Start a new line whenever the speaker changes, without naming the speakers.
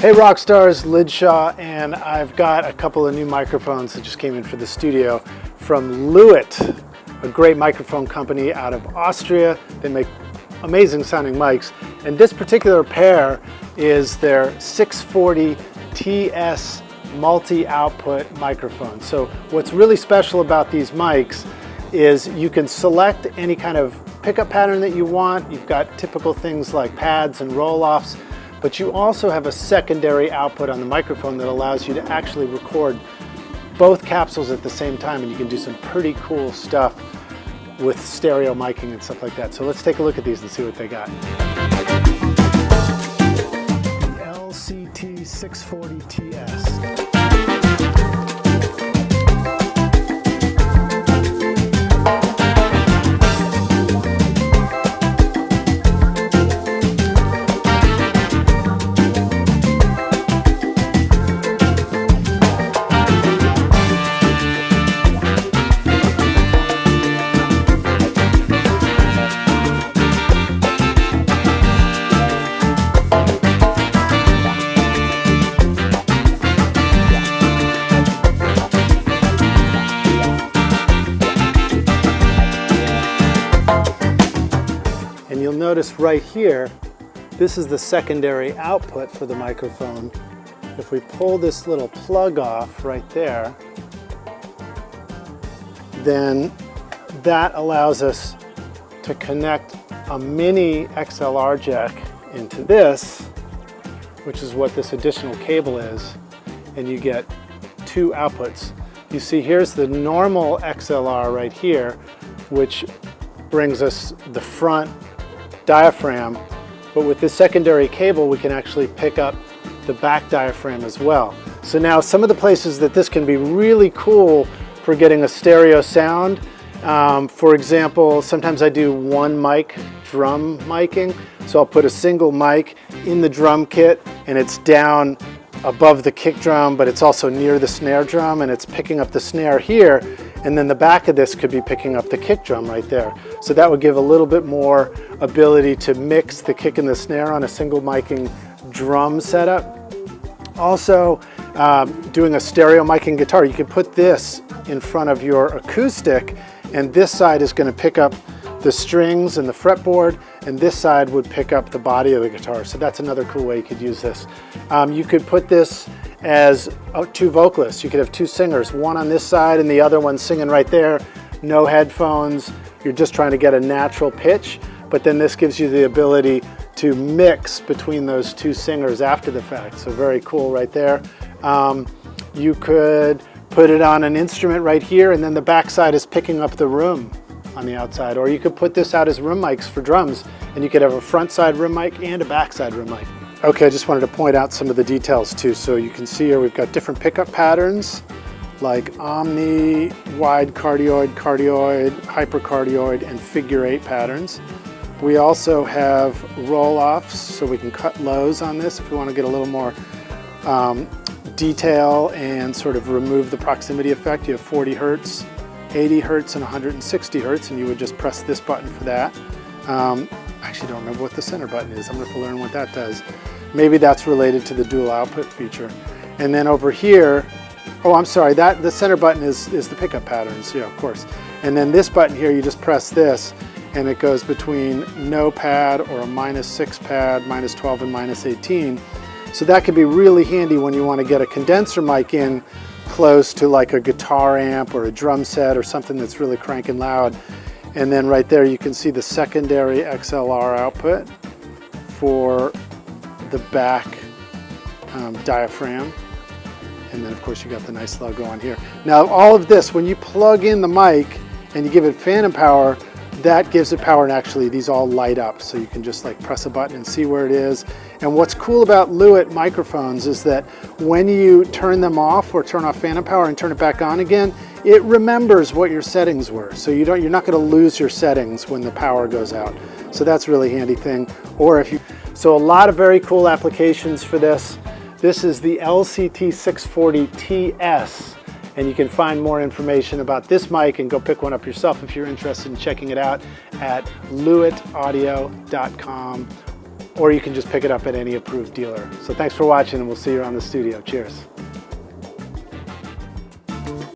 Hey rock stars, Lij Shaw, and I've got a couple of new microphones that just came in for the studio from LEWITT, a great microphone company out of Austria. They make amazing sounding mics, and this particular pair is their 640 TS multi-output microphone. So what's really special about these mics is you can select any kind of pickup pattern that you want. You've got typical things like pads and roll-offs, but you also have a secondary output on the microphone that allows you to actually record both capsules at the same time, and you can do some pretty cool stuff with stereo miking and stuff like that. So let's take a look at these and see what they got. The LCT 640 TS. And you'll notice right here, this is the secondary output for the microphone. If we pull this little plug off right there, then that allows us to connect a mini XLR jack into this, which is what this additional cable is, and you get two outputs. You see here's the normal XLR right here, which brings us the front diaphragm, but with this secondary cable we can actually pick up the back diaphragm as well. So now some of the places that this can be really cool for getting a stereo sound, for example, sometimes I do one mic drum miking, so I'll put a single mic in the drum kit and it's down above the kick drum, but it's also near the snare drum and it's picking up the snare here, and then the back of this could be picking up the kick drum right there. So that would give a little bit more ability to mix the kick and the snare on a single miking drum setup. Also, doing a stereo miking guitar, you could put this in front of your acoustic, and this side is going to pick up the strings and the fretboard, and this side would pick up the body of the guitar. So that's another cool way you could use this. You could put this as two vocalists. You could have two singers, one on this side and the other one singing right there. No headphones. You're just trying to get a natural pitch, but then this gives you the ability to mix between those two singers after the fact. So very cool right there. You could put it on an instrument right here, and then the backside is picking up the room on the outside. Or you could put this out as room mics for drums, and you could have a front side room mic and a backside room mic. Okay, I just wanted to point out some of the details too. So you can see here we've got different pickup patterns like omni, wide cardioid, cardioid, hypercardioid, and figure 8 patterns. We also have roll-offs, so we can cut lows on this if we want to get a little more detail and sort of remove the proximity effect. You have 40 hertz, 80 hertz, and 160 hertz, and you would just press this button for that. I actually don't remember what the center button is. I'm going to have to learn what that does. Maybe that's related to the dual output feature. And then over here, oh, I'm sorry, the center button is the pickup patterns, yeah, of course. And then this button here, you just press this, and it goes between no pad or a -6 pad, -12 and -18. So that could be really handy when you want to get a condenser mic in close to like a guitar amp or a drum set or something that's really cranking loud. And then right there you can see the secondary XLR output for the back diaphragm. And then of course you got the nice logo on here. Now all of this, when you plug in the mic and you give it phantom power, that gives it power, and actually these all light up, so you can just like press a button and see where it is. And what's cool about LEWITT microphones is that when you turn them off or turn off phantom power and turn it back on again, it remembers what your settings were. So you're not going to lose your settings when the power goes out. So that's a really handy thing. Or if you, so a lot of very cool applications for this. This is the LCT 640 TS. And you can find more information about this mic and go pick one up yourself if you're interested in checking it out at lewittaudio.com or you can just pick it up at any approved dealer. So thanks for watching, and we'll see you around the studio. Cheers.